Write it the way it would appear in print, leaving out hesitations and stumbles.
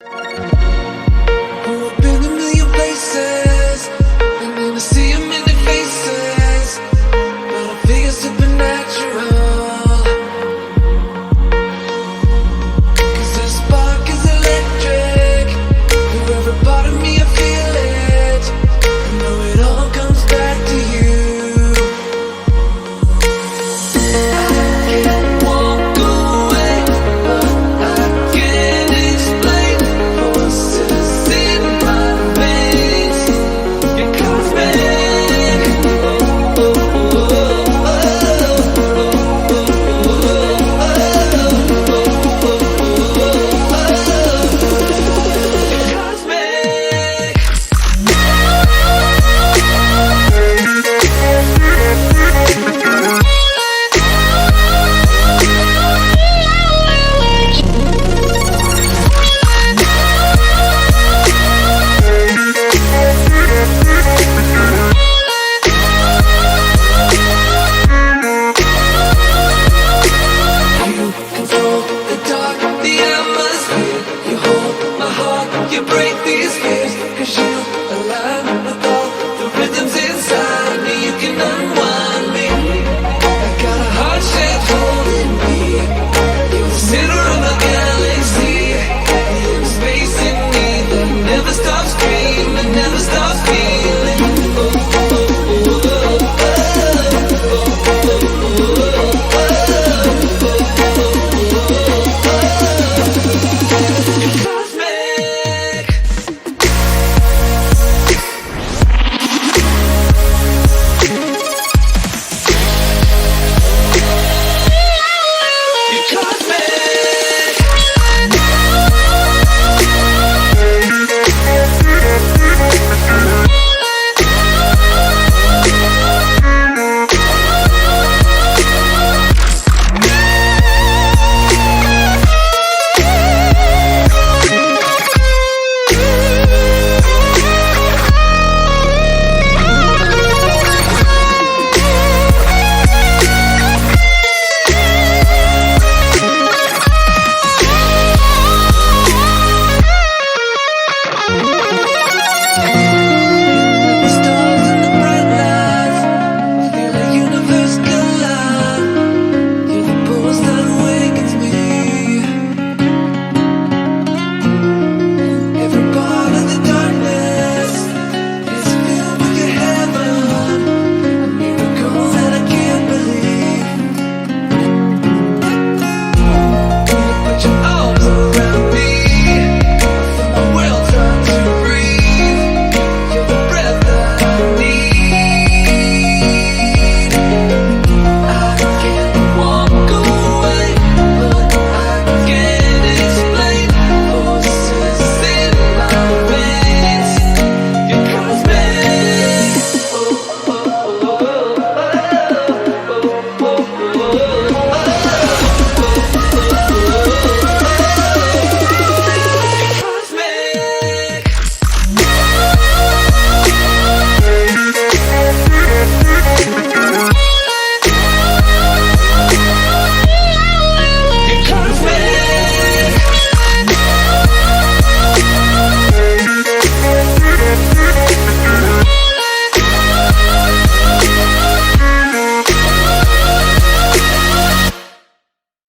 Oh, I've been a million places, and then I see a million faces, but I figure supernatural, 'cause the spark is electric. For every part of me I feel it. I know it all comes back to you. I can't walk away, but I can't explain forces in my veins. You're cosmic. Oh, oh, oh, You're cosmic. You control the dark, the atmosphere. You hold my heart, you break